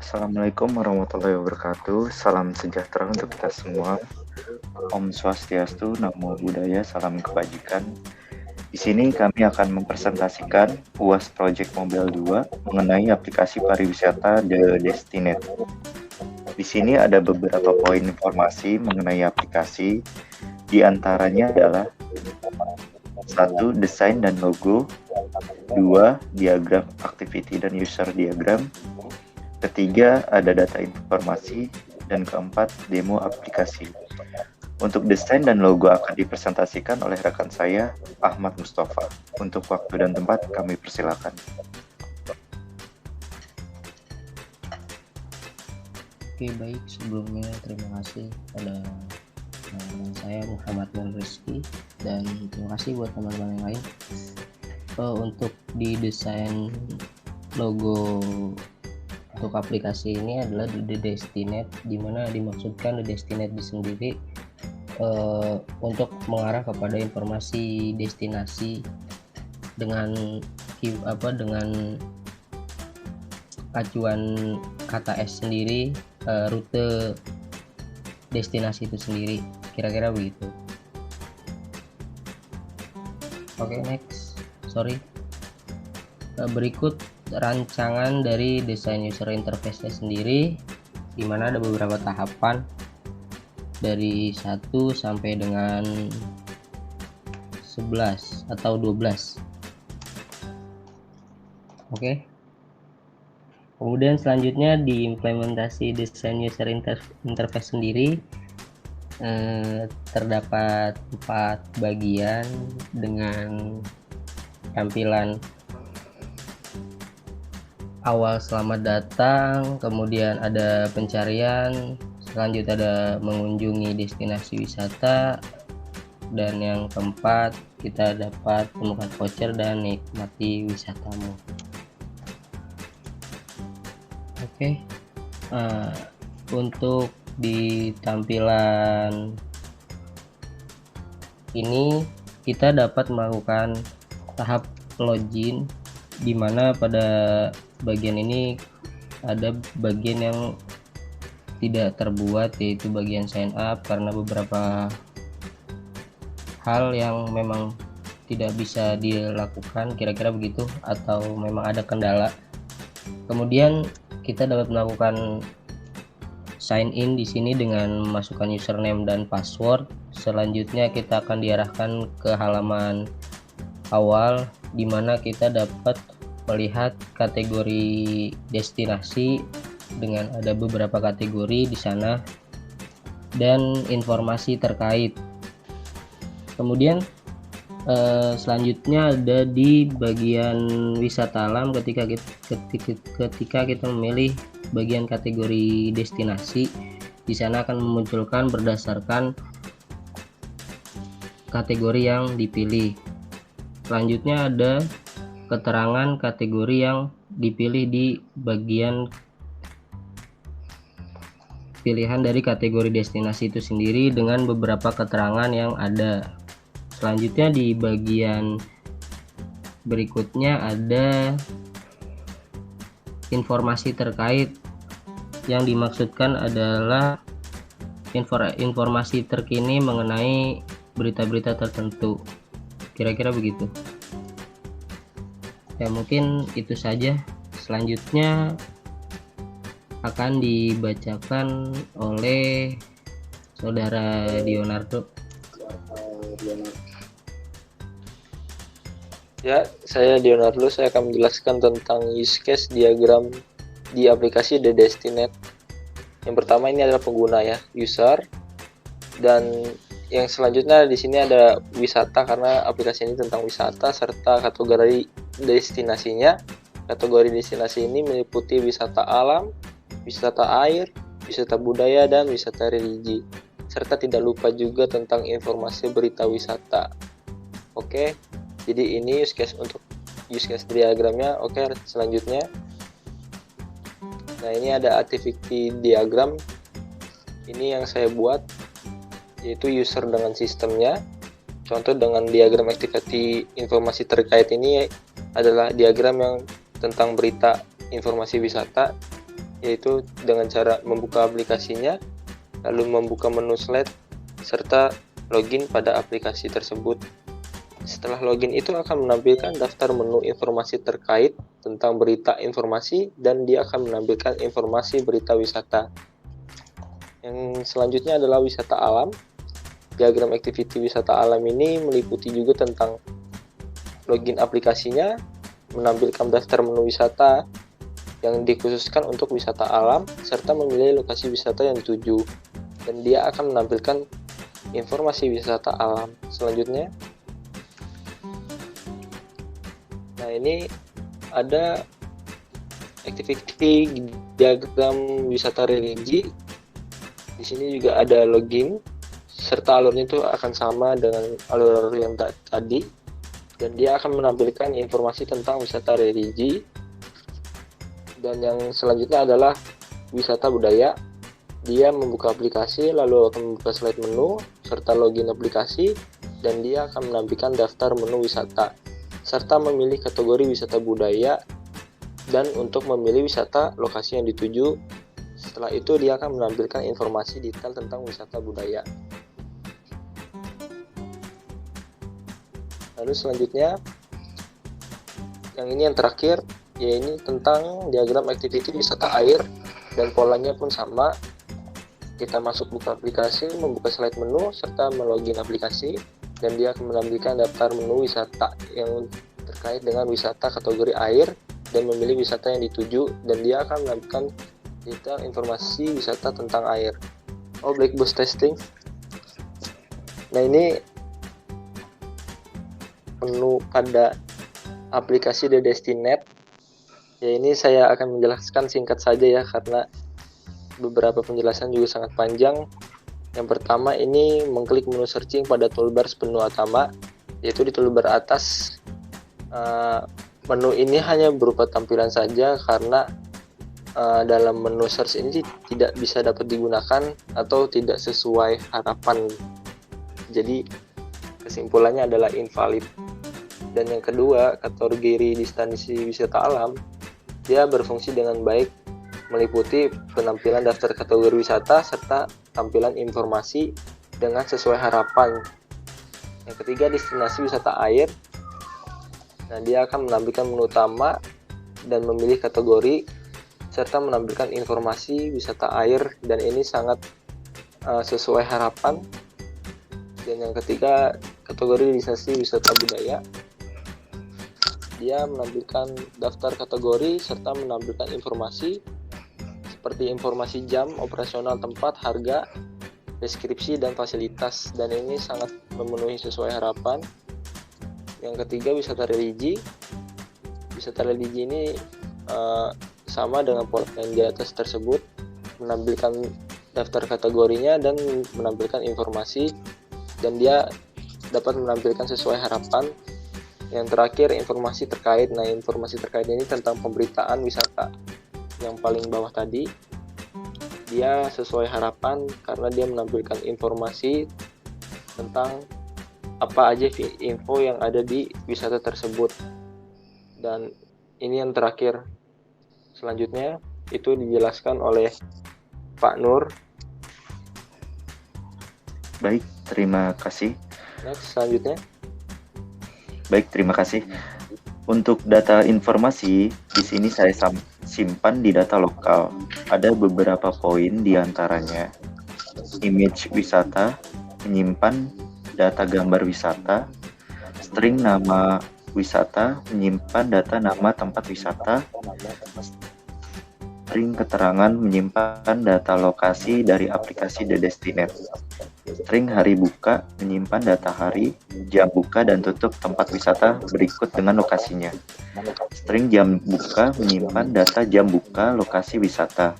Assalamualaikum warahmatullahi wabarakatuh. Salam sejahtera untuk kita semua. Om Swastiastu, Namo Buddhaya, salam kebajikan. Di sini kami akan mempresentasikan UAS Project Mobile 2 mengenai aplikasi pariwisata The Destinate. Di sini ada beberapa poin informasi mengenai aplikasi. Di antaranya adalah 1. Desain dan logo, 2. Diagram activity dan user diagram, ketiga, ada data informasi, dan keempat, demo aplikasi. Untuk desain dan logo akan dipresentasikan oleh rekan saya, Ahmad Mustafa. Untuk waktu dan tempat, kami persilakan. Oke, baik. Sebelumnya terima kasih pada saya Muhammad Rizky, dan terima kasih buat teman-teman yang lain. Untuk di desain logo untuk aplikasi ini adalah The Destinate, di mana dimaksudkan The Destinate sendiri untuk mengarah kepada informasi destinasi dengan acuan kata S sendiri, rute destinasi itu sendiri, kira-kira begitu. Oke, next. Berikut rancangan dari desain user interface-nya sendiri, di mana ada beberapa tahapan dari 1 sampai dengan 11 atau 12. Oke. Kemudian selanjutnya di implementasi desain user interface sendiri terdapat 4 bagian dengan tampilan awal selamat datang, kemudian ada pencarian, selanjutnya ada mengunjungi destinasi wisata, dan yang keempat kita dapat temukan voucher dan nikmati wisatamu. Oke. Untuk di tampilan ini kita dapat melakukan tahap login, di mana pada bagian ini ada bagian yang tidak terbuat, yaitu bagian sign up, karena beberapa hal yang memang tidak bisa dilakukan, kira-kira begitu, atau memang ada kendala. Kemudian kita dapat melakukan sign in di sini dengan memasukkan username dan password. Selanjutnya kita akan diarahkan ke halaman awal, di mana kita dapat melihat kategori destinasi dengan ada beberapa kategori di sana dan informasi terkait. Kemudian selanjutnya ada di bagian wisata alam. Ketika kita memilih bagian kategori destinasi, di sana akan memunculkan berdasarkan kategori yang dipilih. Selanjutnya ada keterangan kategori yang dipilih di bagian pilihan dari kategori destinasi itu sendiri dengan beberapa keterangan yang ada. Selanjutnya di bagian berikutnya ada informasi terkait, yang dimaksudkan adalah informasi terkini mengenai berita-berita tertentu, kira-kira begitu. Ya, mungkin itu saja. Selanjutnya akan dibacakan oleh saudara Dionardo. Ya, saya Dionardo. Saya akan menjelaskan tentang use case diagram di aplikasi The Destinate. Yang pertama ini adalah pengguna, ya, user, dan yang selanjutnya di sini ada wisata, karena aplikasi ini tentang wisata, serta kategori destinasinya. Kategori destinasi ini meliputi wisata alam, wisata air, wisata budaya, dan wisata religi. Serta tidak lupa juga tentang informasi berita wisata. Oke, jadi ini use case untuk use case diagramnya. Oke, selanjutnya. Nah, ini ada activity diagram. Ini yang saya buat, yaitu user dengan sistemnya. Contoh dengan diagram activity informasi terkait ini adalah diagram yang tentang berita informasi wisata. yaitu dengan cara membuka aplikasinya, lalu membuka menu slide, serta login pada aplikasi tersebut. Setelah login itu akan menampilkan daftar menu informasi terkait tentang berita informasi, dan dia akan menampilkan informasi berita wisata. Yang selanjutnya adalah wisata alam. Diagram activity wisata alam ini meliputi juga tentang login aplikasinya, menampilkan daftar menu wisata yang dikhususkan untuk wisata alam, serta memilih lokasi wisata yang dituju. Dan dia akan menampilkan informasi wisata alam. Selanjutnya, nah ini ada activity diagram wisata religi. Di sini juga ada login, serta alurnya itu akan sama dengan alur yang tadi, dan dia akan menampilkan informasi tentang wisata religi. Dan yang selanjutnya adalah wisata budaya. Dia membuka aplikasi, lalu akan membuka slide menu serta login aplikasi, dan dia akan menampilkan daftar menu wisata serta memilih kategori wisata budaya dan untuk memilih wisata lokasi yang dituju. Setelah itu dia akan menampilkan informasi detail tentang wisata budaya. Lalu selanjutnya, yang ini yang terakhir, yaitu tentang diagram activity wisata air, dan polanya pun sama. Kita masuk buka aplikasi, membuka slide menu, serta melogin aplikasi, dan dia akan menampilkan daftar menu wisata yang terkait dengan wisata kategori air, dan memilih wisata yang dituju, dan dia akan menampilkan detail informasi wisata tentang air. Oh, black box testing. Nah, ini menu pada aplikasi The Destinet. Ya, ini saya akan menjelaskan singkat saja ya, karena beberapa penjelasan juga sangat panjang. Yang pertama, ini mengklik menu searching pada toolbar menu utama, yaitu di toolbar atas. Menu ini hanya berupa tampilan saja, karena dalam menu search ini tidak bisa dapat digunakan atau tidak sesuai harapan. Jadi kesimpulannya adalah invalid. Dan yang kedua, kategori destinasi wisata alam, dia berfungsi dengan baik, meliputi penampilan daftar kategori wisata serta tampilan informasi dengan sesuai harapan. Yang ketiga, destinasi wisata air. Nah, dia akan menampilkan menu utama dan memilih kategori serta menampilkan informasi wisata air, dan ini sangat sesuai harapan. Dan yang ketiga, kategori destinasi wisata budaya. Dia menampilkan daftar kategori serta menampilkan informasi seperti informasi jam operasional tempat, harga, deskripsi, dan fasilitas, dan ini sangat memenuhi sesuai harapan. Yang ketiga, wisata religi. Wisata religi ini sama dengan pola yang di atas tersebut, menampilkan daftar kategorinya dan menampilkan informasi, dan dia dapat menampilkan sesuai harapan. Yang terakhir, informasi terkait. Nah, informasi terkait ini tentang pemberitaan wisata yang paling bawah tadi. Dia sesuai harapan karena dia menampilkan informasi tentang apa aja info yang ada di wisata tersebut. Dan ini yang terakhir. Selanjutnya itu dijelaskan oleh Pak Nur. Baik, terima kasih. Next, selanjutnya. Baik, terima kasih. Untuk data informasi, di sini saya simpan di data lokal. Ada beberapa poin, diantaranya image wisata, menyimpan data gambar wisata, string nama wisata, menyimpan data nama tempat wisata, string keterangan, menyimpan data lokasi dari aplikasi The Destinet, string hari buka, menyimpan data hari, jam buka dan tutup tempat wisata berikut dengan lokasinya. String jam buka, menyimpan data jam buka, lokasi wisata.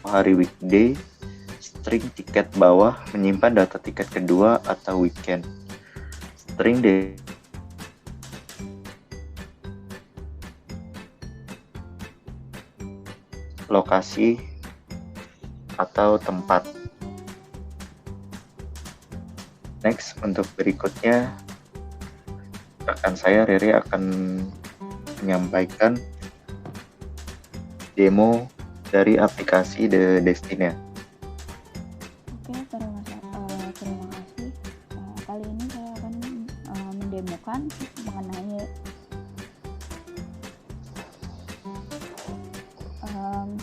Hari weekday, string tiket bawah, menyimpan data tiket kedua atau weekend. String lokasi atau tempat. Next, untuk berikutnya rekan saya Riri akan menyampaikan demo dari aplikasi The Destina. Oke, terima kasih. Kali ini saya akan mendemokan mengenai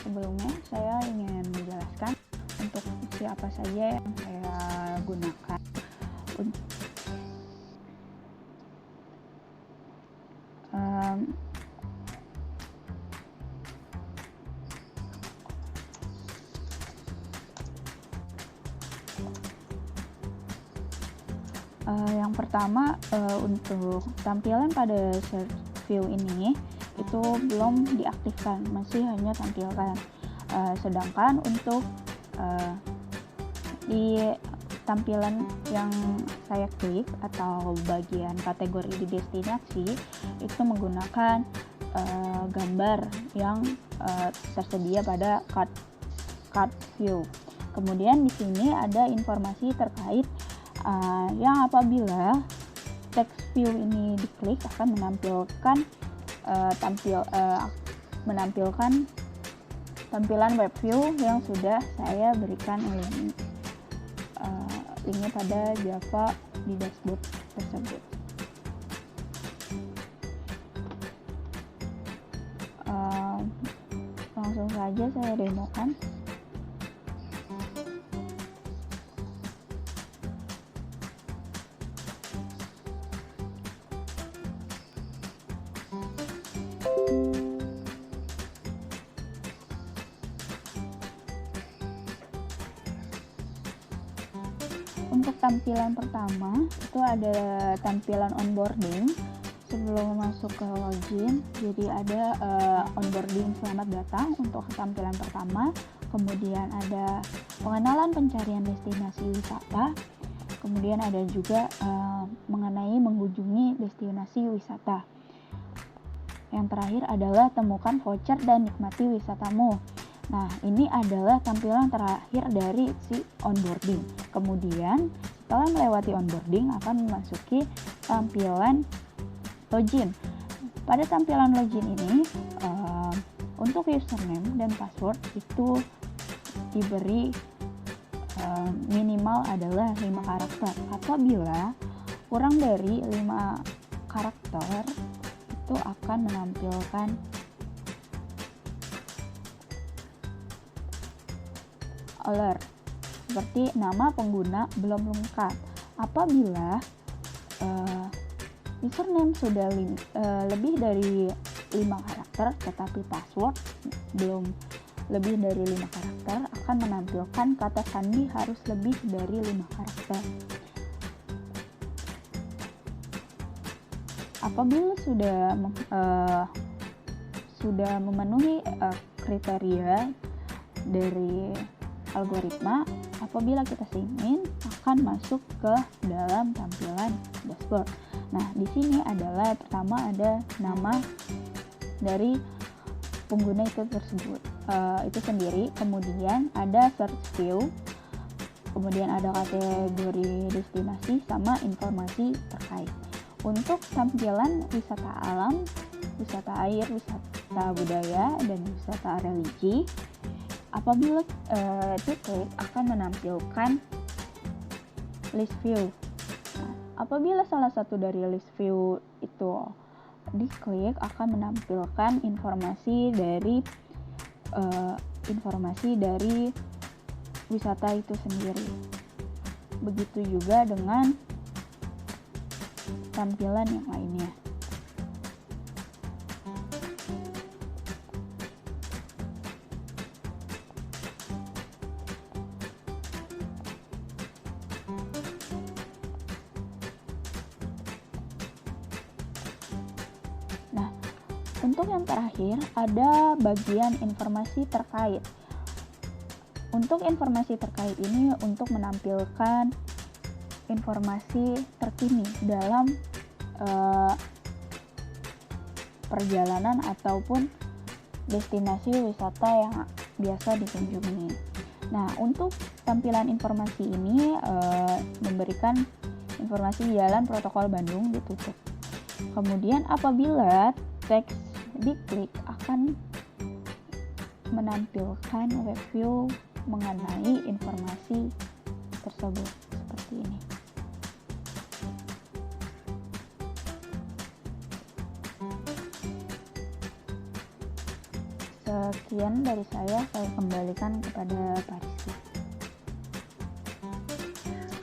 sebelumnya saya ingin menjelaskan untuk siapa saja yang saya gunakan yang pertama, untuk tampilan pada search view ini itu belum diaktifkan, masih hanya tampilkan. Sedangkan untuk di tampilan yang saya klik atau bagian kategori di destinasi itu menggunakan gambar yang tersedia pada card view. Kemudian di sini ada informasi terkait yang apabila text view ini diklik akan menampilkan tampilan web view yang sudah saya berikan linknya pada Java di dashboard tersebut. Langsung saja saya demokan. Untuk tampilan pertama itu ada tampilan onboarding sebelum masuk ke login. Jadi ada onboarding selamat datang untuk tampilan pertama. Kemudian ada pengenalan pencarian destinasi wisata. Kemudian ada juga mengenai mengunjungi destinasi wisata. Yang terakhir adalah temukan voucher dan nikmati wisatamu. Nah, ini adalah tampilan terakhir dari si onboarding. Kemudian, setelah melewati onboarding akan memasuki tampilan login. Pada tampilan login ini, untuk username dan password itu diberi minimal adalah 5 karakter. Apabila kurang dari 5 karakter, itu akan menampilkan alert seperti nama pengguna belum lengkap. Apabila username sudah lebih dari 5 karakter tetapi password belum lebih dari 5 karakter, akan menampilkan kata sandi harus lebih dari 5 karakter. Apabila sudah memenuhi kriteria dari algoritma, apabila kita sign in akan masuk ke dalam tampilan dashboard. Nah, di sini adalah pertama ada nama dari pengguna itu tersebut itu sendiri, kemudian ada search view, kemudian ada kategori destinasi sama informasi terkait. Untuk tampilan wisata alam, wisata air, wisata budaya, dan wisata religi, apabila diklik akan menampilkan list view. Nah, apabila salah satu dari list view itu diklik akan menampilkan informasi dari wisata itu sendiri. Begitu juga dengan tampilan yang lainnya. Untuk yang terakhir ada bagian informasi terkait. Untuk informasi terkait ini untuk menampilkan informasi terkini dalam perjalanan ataupun destinasi wisata yang biasa dikunjungi. Nah, untuk tampilan informasi ini memberikan informasi jalan protokol Bandung ditutup. Kemudian apabila teks diklik akan menampilkan review mengenai informasi tersebut seperti ini. Sekian dari saya kembalikan kepada Pak Rizky.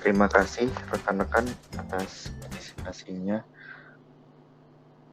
Terima kasih rekan-rekan atas partisipasinya.